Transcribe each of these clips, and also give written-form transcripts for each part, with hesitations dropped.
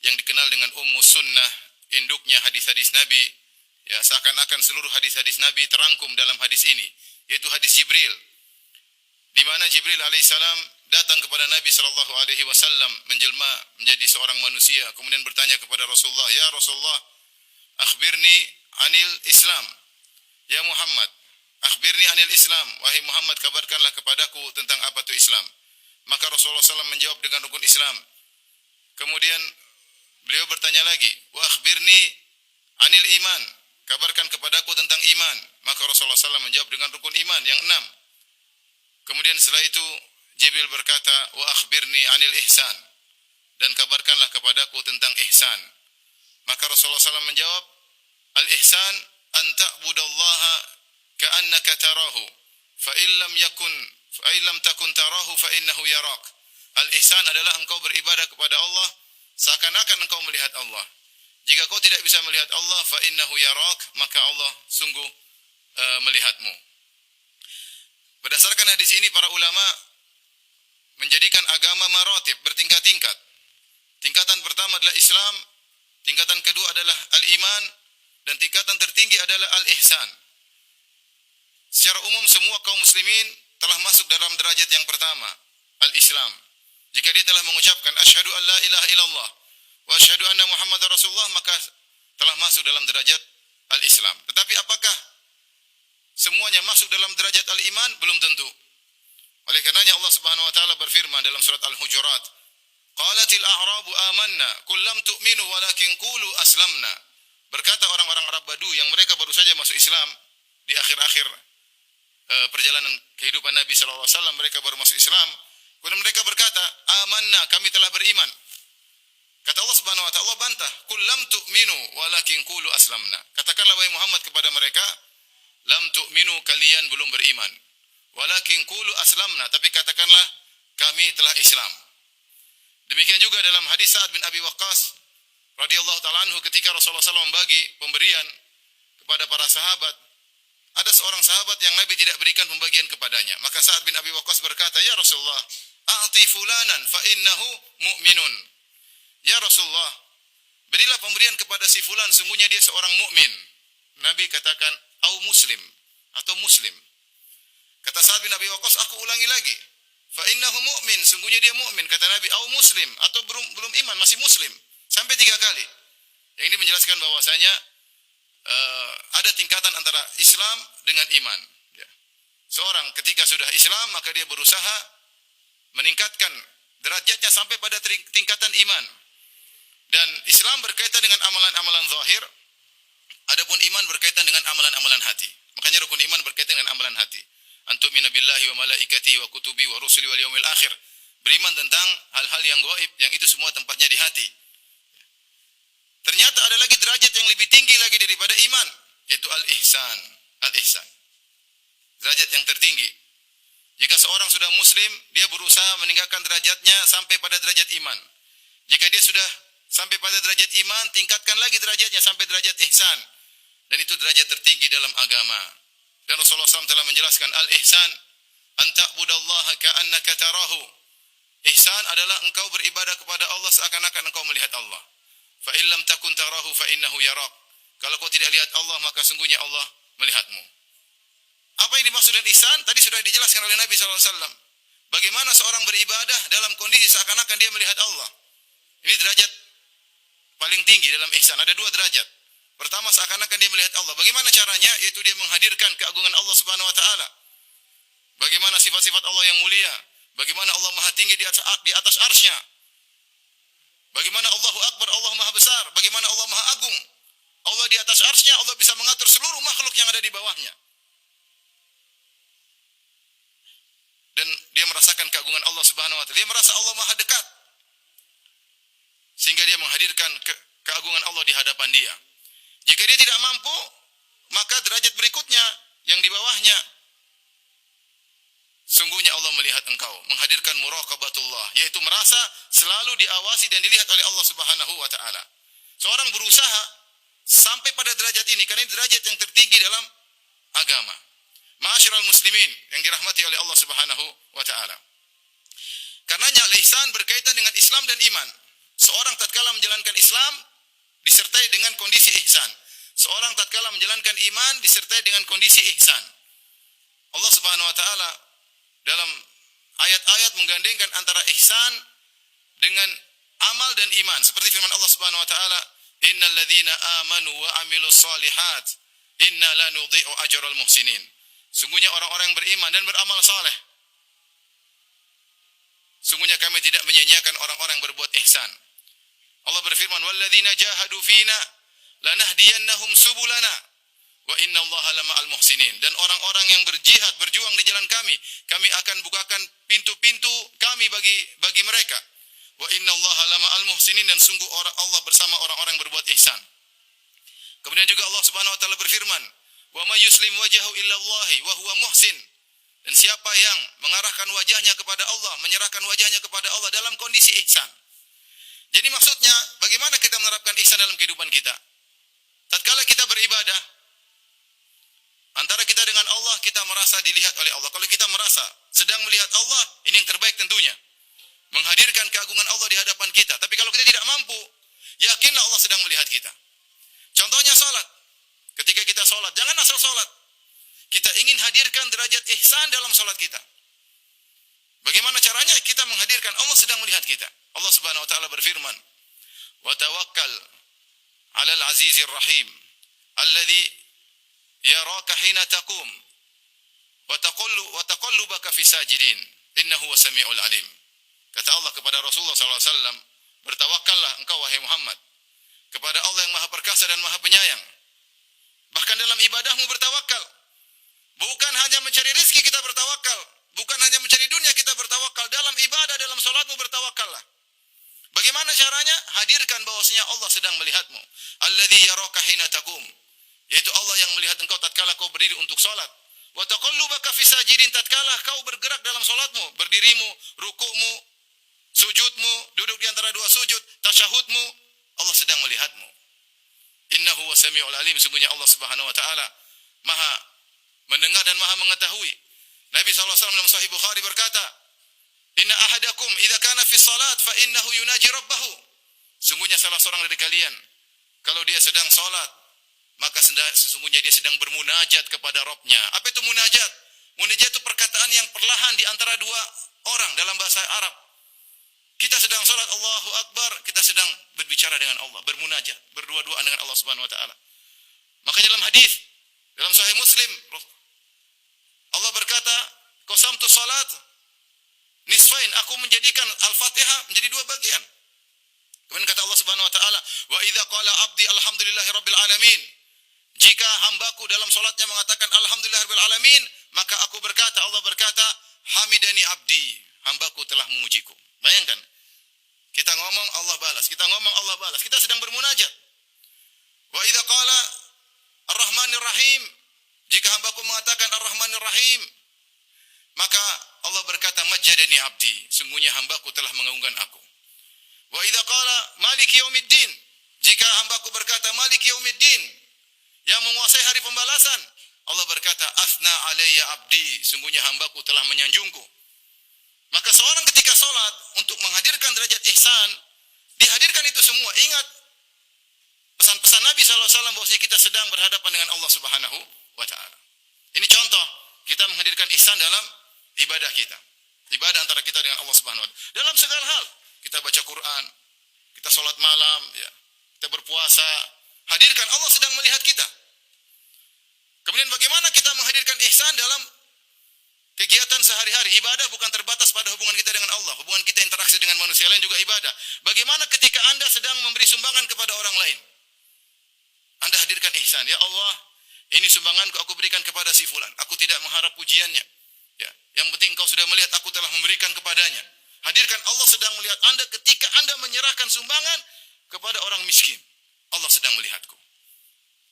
yang dikenal dengan Ummu Sunnah, induknya hadis-hadis Nabi. Ya, seakan-akan seluruh hadis-hadis Nabi terangkum dalam hadis ini, yaitu hadis Jibril, di mana Jibril alaihissalam datang kepada Nabi sallallahu alaihi wasallam menjelma menjadi seorang manusia, kemudian bertanya kepada Rasulullah, "Ya Rasulullah, akhbirni anil Islam." "Ya Muhammad, akhbirni anil Islam." "Wahai Muhammad, kabarkanlah kepadaku tentang apa itu Islam." Maka Rasulullah SAW menjawab dengan rukun Islam. Kemudian beliau bertanya lagi, "Wa akhbirni anil iman." "Kabarkan kepadaku tentang iman." Maka Rasulullah SAW menjawab dengan rukun iman yang 6. Kemudian setelah itu Jibril berkata, "Wa akhbirni anil ihsan." Dan kabarkanlah kepadaku tentang ihsan. Maka Rasulullah SAW menjawab, "Al-ihsan an ta'budallaha ka'annaka tarahu, fa illam takun tarahu fa innahu yarak." Al-ihsan adalah engkau beribadah kepada Allah seakan-akan engkau melihat Allah. Jika kau tidak bisa melihat Allah, fa innahu yarak, maka Allah sungguh melihatmu. Berdasarkan hadis ini, para ulama menjadikan agama maratib, bertingkat-tingkat. Tingkatan pertama adalah Islam, tingkatan kedua adalah al-iman, dan tingkatan tertinggi adalah al-ihsan. Secara umum semua kaum muslimin telah masuk dalam derajat yang pertama, al-Islam. Jika dia telah mengucapkan asyhadu an la ilaha illallah wa asyhadu anna Muhammadar Rasulullah, maka telah masuk dalam derajat al-Islam. Tetapi apakah semuanya masuk dalam derajat al-iman? Belum tentu. Oleh karenanya Allah Subhanahu wa taala berfirman dalam surat Al-Hujurat, "Qalatil a'rabu amanna, qul lam tu'minu walakin qulu aslamna." Berkata orang-orang Arab Badu yang mereka baru saja masuk Islam di akhir-akhir perjalanan kehidupan Nabi sallallahu alaihi wasallam, mereka baru masuk Islam. Kemudian mereka berkata, "Amanna, kami telah beriman." Kata Allah Subhanahu wa taala, Allah bantah, "Qul lam tu'minu walakin qulu aslamna." Katakanlah wahai Muhammad kepada mereka, lam tu'minu, kalian belum beriman. Walakin qulu aslamna, tapi katakanlah kami telah Islam. Demikian juga dalam hadis Sa'ad bin Abi Waqqas radhiyallahu taala anhu, ketika Rasulullah SAW membagi pemberian kepada para sahabat, ada seorang sahabat yang Nabi tidak berikan pembagian kepadanya. Maka Sa'ad bin Abi Waqqas berkata, "Ya Rasulullah, a'ti fulanan fa innahu mu'minun." Ya Rasulullah, berilah pemberian kepada si fulan, sungguhnya dia seorang mukmin. Nabi katakan, "Au muslim," atau muslim. Kata Sa'ad bin Abi Waqqas, "Aku ulangi lagi. Fa innahu mu'min," sungguhnya dia mukmin. Kata Nabi, "Au muslim," atau belum iman, masih muslim. Sampai 3 kali. Yang ini menjelaskan bahwasanya ada tingkatan antara Islam dengan iman. Ya. Seorang ketika sudah Islam, maka dia berusaha meningkatkan derajatnya sampai pada tingkatan iman. Dan Islam berkaitan dengan amalan-amalan zahir, adapun iman berkaitan dengan amalan-amalan hati. Makanya rukun iman berkaitan dengan amalan hati. Antu'mina billahi wa malaikatihi wa kutubi wa rusuli wal yaumil akhir. Beriman tentang hal-hal yang gaib, yang itu semua tempatnya di hati. Ternyata ada lagi derajat yang lebih tinggi lagi daripada iman, yaitu al-ihsan. Al-ihsan, derajat yang tertinggi. Jika seorang sudah muslim, dia berusaha meninggalkan derajatnya sampai pada derajat iman. Jika dia sudah sampai pada derajat iman, tingkatkan lagi derajatnya sampai derajat ihsan. Dan itu derajat tertinggi dalam agama. Dan Rasulullah SAW telah menjelaskan, al-ihsan an ta'budallaha ka'annaka tarahu. Ihsan adalah engkau beribadah kepada Allah seakan-akan engkau melihat Allah. Fa illam takun tarahu fa innahu yarak. Kalau kau tidak lihat Allah, maka sungguhnya Allah melihatmu. Apa yang dimaksud dengan ihsan? Tadi sudah dijelaskan oleh Nabi SAW. Bagaimana seorang beribadah dalam kondisi seakan-akan dia melihat Allah. Ini derajat paling tinggi dalam ihsan. Ada 2 derajat. Pertama, seakan-akan dia melihat Allah. Bagaimana caranya? Yaitu dia menghadirkan keagungan Allah Subhanahu wa taala. Bagaimana sifat-sifat Allah yang mulia? Bagaimana Allah Maha tinggi di atas arsy-Nya? Bagaimana Allahu Akbar, Allah Maha besar? Bagaimana Allah Maha agung? Allah di atas arsy-Nya, Allah bisa mengatur seluruh makhluk yang ada di bawahnya. Dan dia merasakan keagungan Allah Subhanahu wa taala. Dia merasa Allah Maha dekat. Sehingga dia menghadirkan keagungan Allah di hadapan dia. Jika dia tidak mampu, maka derajat berikutnya yang di bawahnya, sungguhnya Allah melihat engkau, menghadirkan muraqabatullah, yaitu merasa selalu diawasi dan dilihat oleh Allah Subhanahu wa taala. Seorang berusaha sampai pada derajat ini karena ini derajat yang tertinggi dalam agama. Ma'asyiral muslimin yang dirahmati oleh Allah Subhanahu wa taala. Karenanya ihsan berkaitan dengan Islam dan iman. Seorang tatkala menjalankan Islam disertai dengan kondisi ihsan. Seorang tatkala menjalankan iman disertai dengan kondisi ihsan. Allah Subhanahu wa taala dalam ayat-ayat menggandengkan antara ihsan dengan amal dan iman. Seperti firman Allah Subhanahu wa taala, "Innal ladzina amanu wa amilus solihat, inna la nudhi'u ajral muhsinin." Sungguhnya orang-orang yang beriman dan beramal saleh, sungguhnya kami tidak menyia-nyiakan orang-orang yang berbuat ihsan. Allah berfirman, "Walladzina jahadu fina lanahdiyannahum subulana wa innallaha lama'al muhsinin." Dan orang-orang yang berjihad, berjuang di jalan kami akan bukakan pintu-pintu kami bagi mereka. Wa innallaha lama'al muhsinin, dan sungguh Allah bersama orang-orang yang berbuat ihsan. Kemudian juga Allah Subhanahu wa taala berfirman, "Wa may yuslim wajhahu illallahi wa huwa muhsin." Dan siapa yang mengarahkan wajahnya kepada Allah, menyerahkan wajahnya kepada Allah dalam kondisi ihsan. Jadi maksudnya, bagaimana kita menerapkan ihsan dalam kehidupan kita? Tatkala kita beribadah, antara kita dengan Allah, kita merasa dilihat oleh Allah. Kalau kita merasa sedang melihat Allah, ini yang terbaik tentunya. Menghadirkan keagungan Allah di hadapan kita. Tapi kalau kita tidak mampu, yakinlah Allah sedang melihat kita. Contohnya salat. Ketika kita salat, jangan asal salat. Kita ingin hadirkan derajat ihsan dalam salat kita. Bagaimana caranya? Kita menghadirkan Allah sedang melihat kita. Allah Subhanahu wa taala berfirman, "Wa tawakkal 'alal 'azizir rahim, alladzi yaraka hina taqum, wa taqallubaka fi sajidin, innahu wasami'ul alim." Kata Allah kepada Rasulullah sallallahu alaihi wasallam, "Bertawakkallah engkau wahai Muhammad kepada Allah yang Maha Perkasa dan Maha Penyayang." Bahkan dalam ibadahmu bertawakal. Bukan hanya mencari rezeki kita bertawakal, bukan hanya mencari dunia kita bertawakal, dalam ibadah, dalam salatmu bertawakallah. Bagaimana caranya? Hadirkan bahwasanya Allah sedang melihatmu. Alladzi yaraka hina taqum, yaitu Allah yang melihat engkau tatkala kau berdiri untuk salat. Wa taqallubaka fi sajidin, tatkala kau bergerak dalam salatmu, berdirimu, rukukmu, sujudmu, duduk di antara dua sujud, tasyahudmu, Allah sedang melihatmu. Innahu wasami'ul alim, sungguhnya Allah Subhanahu wa taala Maha mendengar dan Maha mengetahui. Nabi SAW dalam Sahih Bukhari berkata, "Inna ahadakum idza kana fi salat fa innahu yunaji rabbahu." Sungguhnya salah seorang dari kalian kalau dia sedang salat, maka sesungguhnya dia sedang bermunajat kepada Rabb-nya. Apa itu munajat? Munajat itu perkataan yang perlahan di antara dua orang dalam bahasa Arab. Kita sedang salat, Allahu Akbar, kita sedang berbicara dengan Allah, bermunajat, berdua-duaan dengan Allah Subhanahu wa taala. Makanya dalam hadis dalam Sahih Muslim, Allah berkata, "Qasamtu salat nisfain." Aku menjadikan Al-Fatihah menjadi dua bagian. Kemudian kata Allah Subhanahu wa taala, "Wa idza qala 'abdi alhamdulillahirabbil alamin." Jika hambaku dalam salatnya mengatakan alhamdulillahirabbil alamin, maka aku berkata, Allah berkata, "Hamidani 'abdi." Hambaku telah memujiku. Bayangkan. Kita ngomong Allah balas, kita ngomong Allah balas. Kita sedang bermunajat. Wa idza qala Ar-Rahmanir Rahim, jika hambaku mengatakan Ar-Rahmanir Rahim, maka Allah berkata, "Majjadani 'abdi." Sungguhnya hambaku telah mengagungkan aku. Wa idza qala Maliki Yaumiddin, jika hambaku berkata Maliki Yaumiddin, yang menguasai hari pembalasan, Allah berkata, "Asna alayya 'abdi." Sungguhnya hambaku telah menyanjungku. Maka seorang ketika salat untuk menghadirkan derajat ihsan, dihadirkan itu semua. Ingat pesan-pesan Nabi SAW bahwasanya kita sedang berhadapan dengan Allah Subhanahu wa taala. Ini contoh kita menghadirkan ihsan dalam ibadah kita. Ibadah antara kita dengan Allah Subhanahu wa taala. Dalam segala hal, kita baca Quran, kita salat malam, ya, kita berpuasa, hadirkan Allah sedang melihat kita. Kemudian bagaimana kita menghadirkan ihsan dalam kegiatan sehari-hari? Ibadah bukan terbatas pada hubungan kita dengan Allah. Hubungan kita interaksi dengan manusia lain juga ibadah. Bagaimana ketika Anda sedang memberi sumbangan kepada orang lain? Anda hadirkan ihsan. Ya Allah, ini sumbanganku aku berikan kepada si fulan. Aku tidak mengharap pujiannya. Ya, yang penting engkau sudah melihat aku telah memberikan kepadanya. Hadirkan Allah sedang melihat Anda ketika Anda menyerahkan sumbangan kepada orang miskin. Allah sedang melihatku.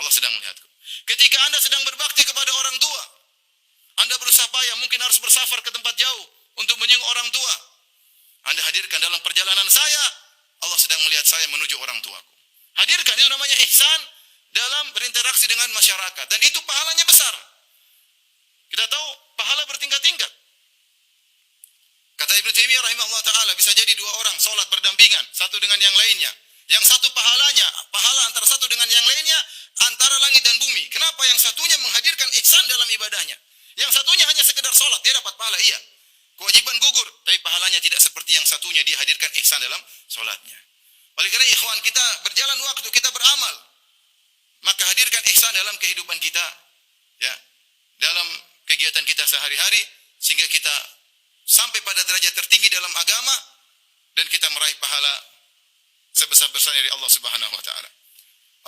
Allah sedang melihatku. Ketika Anda sedang berbakti kepada orang tua, Anda berusaha payah, mungkin harus bersafar ke tempat jauh untuk menyinggung orang tua. Anda hadirkan dalam perjalanan saya, Allah sedang melihat saya menuju orang tuaku. Hadirkan, itu namanya ihsan dalam berinteraksi dengan masyarakat. Dan itu pahalanya besar. Kita tahu pahala bertingkat-tingkat. Kata Ibnu Taimiyah rahimahullah taala, bisa jadi dua orang salat berdampingan satu dengan yang lainnya. Yang satu pahalanya, pahala antara satu dengan yang lainnya antara langit dan bumi. Kenapa? Yang satunya menghadirkan ihsan dalam ibadahnya. Yang satunya hanya sekedar salat, dia dapat pahala, iya. Kewajiban gugur, tapi pahalanya tidak seperti yang satunya, dia hadirkan ihsan dalam salatnya. Oleh karena ikhwan, kita berjalan waktu, kita beramal, maka hadirkan ihsan dalam kehidupan kita, ya, dalam kegiatan kita sehari-hari, sehingga kita sampai pada derajat tertinggi dalam agama dan kita meraih pahala sebesar-besarnya dari Allah Subhanahu wa taala.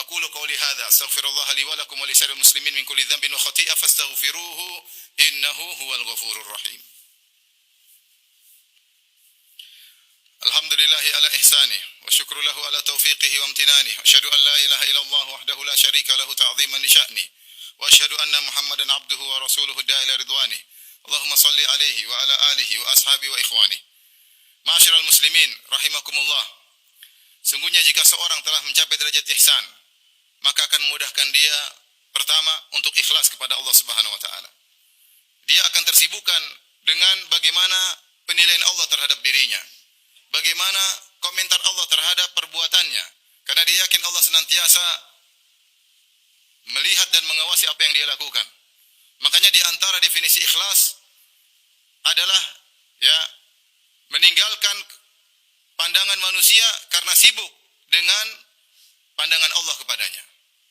Aqulu qawli hadza astaghfirullah li wa lakum wa lisa'iril muslimin min kulli dhanbin wa khati'ah fastaghfiruhu innahu huwal ghafurur rahim. Alhamdulillahi ala ihsanih wa syukru lahu ala taufiqihi wa amtinanih wa asyhadu an la ilaha illallah wahdahu la syarika lahu ta'ziman li sya'ni wa asyhadu anna Muhammadan abduhu wa rasuluhu da'ila ridwanih. Allahumma salli alaihi wa ala alihi wa ashabi wa ikhwani. Ma'asyiral muslimin rahimakumullah. Sungguhnya jika seorang telah mencapai derajat ihsan, maka akan memudahkan dia pertama untuk ikhlas kepada Allah Subhanahu wa taala. Dia akan tersibukkan dengan bagaimana penilaian Allah terhadap dirinya. Bagaimana komentar Allah terhadap perbuatannya. Karena dia yakin Allah senantiasa melihat dan mengawasi apa yang dia lakukan. Makanya di antara definisi ikhlas adalah ya meninggalkan pandangan manusia karena sibuk dengan pandangan Allah kepadanya.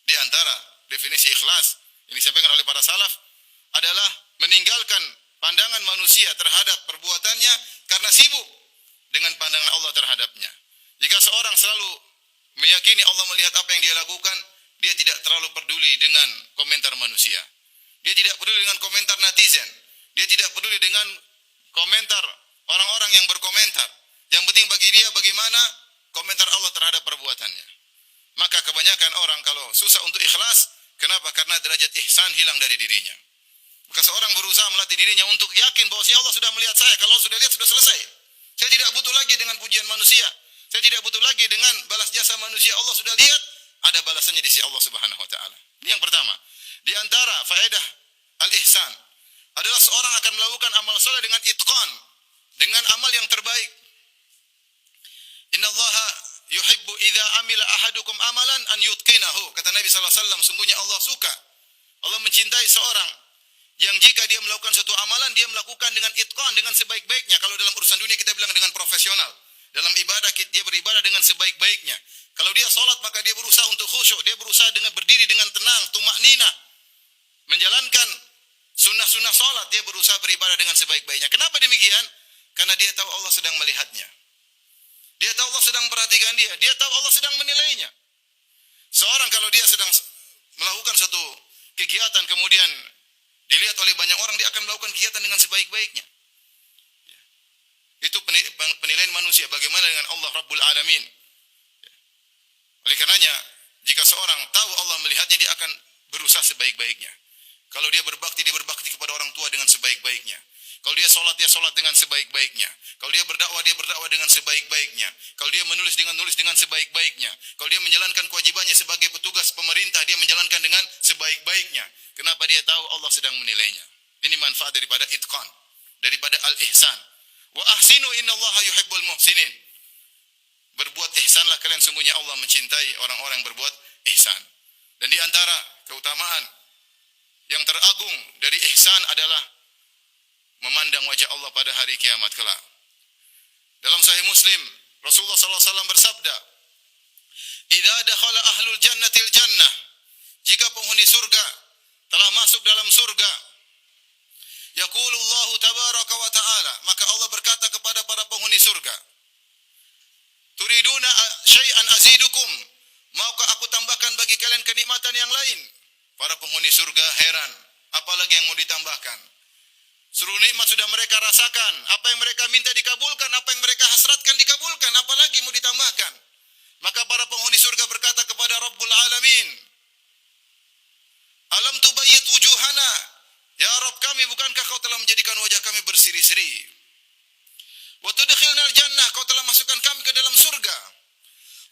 Di antara definisi ikhlas yang disampaikan oleh para salaf adalah meninggalkan pandangan manusia terhadap perbuatannya karena sibuk dengan pandangan Allah terhadapnya. Jika seorang selalu meyakini Allah melihat apa yang dia lakukan, dia tidak terlalu peduli dengan komentar manusia. Dia tidak peduli dengan komentar netizen. Dia tidak peduli dengan komentar orang-orang yang berkomentar. Yang penting bagi dia bagaimana komentar Allah terhadap perbuatannya. Maka kebanyakan orang kalau susah untuk ikhlas, kenapa? Karena derajat ihsan hilang dari dirinya. Maka seorang berusaha melatih dirinya untuk yakin bahwasanya Allah sudah melihat saya. Kalau sudah lihat, sudah selesai. Saya tidak butuh lagi dengan pujian manusia. Saya tidak butuh lagi dengan balas jasa manusia. Allah sudah lihat, ada balasannya di sisi Allah Subhanahu wa taala. Ini yang pertama. Di antara faedah al-ihsan adalah seorang akan melakukan amal saleh dengan itqan, dengan amal yang terbaik. Innallaha yuhibbu idza amila ahadukum amalan an yutqinahu. Kata Nabi sallallahu alaihi wasallam, sungguhnya Allah suka, Allah mencintai seorang yang jika dia melakukan suatu amalan, dia melakukan dengan itqan, dengan sebaik-baiknya. Kalau dalam urusan dunia kita bilang dengan profesional. Dalam ibadah dia beribadah dengan sebaik-baiknya. Kalau dia salat maka dia berusaha untuk khusyuk, dia berusaha dengan berdiri dengan tenang, tumakninah, menjalankan sunnah-sunnah salat, dia berusaha beribadah dengan sebaik-baiknya. Kenapa demikian? Karena dia tahu Allah sedang melihatnya. Dia tahu Allah sedang perhatikan dia. Dia tahu Allah sedang menilainya. Seorang kalau dia sedang melakukan satu kegiatan kemudian dilihat oleh banyak orang, dia akan melakukan kegiatan dengan sebaik-baiknya. Itu penilaian manusia. Bagaimana dengan Allah Rabbul Alamin? Oleh karenanya, jika seorang tahu Allah melihatnya, dia akan berusaha sebaik-baiknya. Kalau dia berbakti kepada orang tua dengan sebaik-baiknya. Kalau dia sholat dengan sebaik-baiknya. Kalau dia berdakwah dengan sebaik-baiknya. Kalau dia menulis dengan sebaik-baiknya. Kalau dia menjalankan kewajibannya sebagai petugas pemerintah, dia menjalankan dengan sebaik-baiknya. Kenapa? Dia tahu Allah sedang menilainya. Ini manfaat daripada itqan, daripada al-ihsan. Wa ahsinu innallaha yuhibbul muhsinin. Berbuat ihsanlah kalian, sungguhnya Allah mencintai orang-orang yang berbuat ihsan. Dan di antara keutamaan yang teragung dari ihsan adalah memandang wajah Allah pada hari kiamat kelak. Dalam Sahih Muslim, Rasulullah sallallahu alaihi wasallam bersabda, "Idza dakhala ahlul jannatil jannah." Jika penghuni surga telah masuk dalam surga, yaqulu Allah tabaraka wa ta'ala, maka Allah berkata kepada para penghuni surga, "Turiduna syai'an azidukum?" Maukah aku tambahkan bagi kalian kenikmatan yang lain? Para penghuni surga heran, apalagi yang mau ditambahkan? Seluruh nikmat sudah mereka rasakan. Apa yang mereka minta dikabulkan, apa yang mereka hasratkan dikabulkan, apalagi mau ditambahkan? Maka para penghuni surga berkata kepada Rabbul Alamin, "Alam tubayyit wujuhana?" Ya Rabb kami, bukankah kau telah menjadikan wajah kami berseri-seri? Wa tudkhilnal jannah, kau telah masukkan kami ke dalam surga.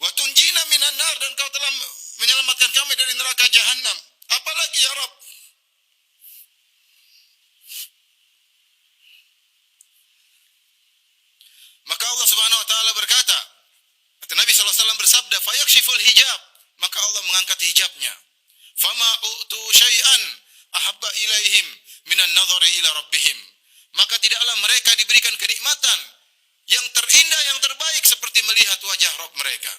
Wa tunjina minan nar, dan kau telah menyelamatkan kami dari neraka jahanam. Apalagi ya Rabb? Allah Subhanahu wa taala berkata, kata Nabi sallallahu alaihi wasallam bersabda, "Fayakshiful hijab," maka Allah mengangkat hijabnya. "Fama u'tu syai'an ahabba ilaihim minan nadhari ila rabbihim." Maka tidaklah mereka diberikan kenikmatan yang terindah, yang terbaik seperti melihat wajah Rabb mereka.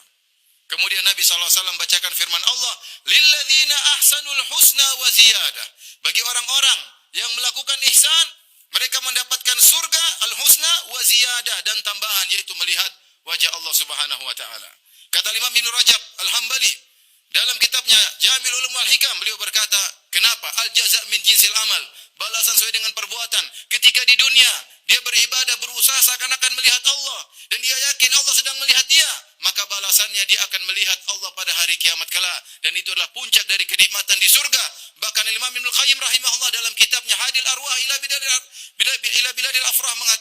Kemudian Nabi SAW bacakan firman Allah, "Lilladzina ahsanul husna wa ziyadah." Bagi orang-orang yang melakukan ihsan, mereka mendapatkan surga, al-husna wa ziyadah, dan tambahan, yaitu melihat wajah Allah Subhanahu wa taala. Kata Imam Ibn Rajab Al-Hambali dalam kitabnya Jamil Ulum wal Hikam, beliau berkata, kenapa? Al-jaza' min jinsil amal. Balasan sesuai dengan perbuatan. Ketika di dunia dia beribadah, berusaha seakan-akan melihat Allah, dan dia yakin Allah sedang melihat dia, maka balasannya dia akan melihat Allah pada hari kiamat kelak, dan itu adalah puncak dari kenikmatan di surga. Bahkan Imam Ibnu Qayyim rahimahullah dalam kitabnya Hadil Arwah ila biladil afrah mengatakan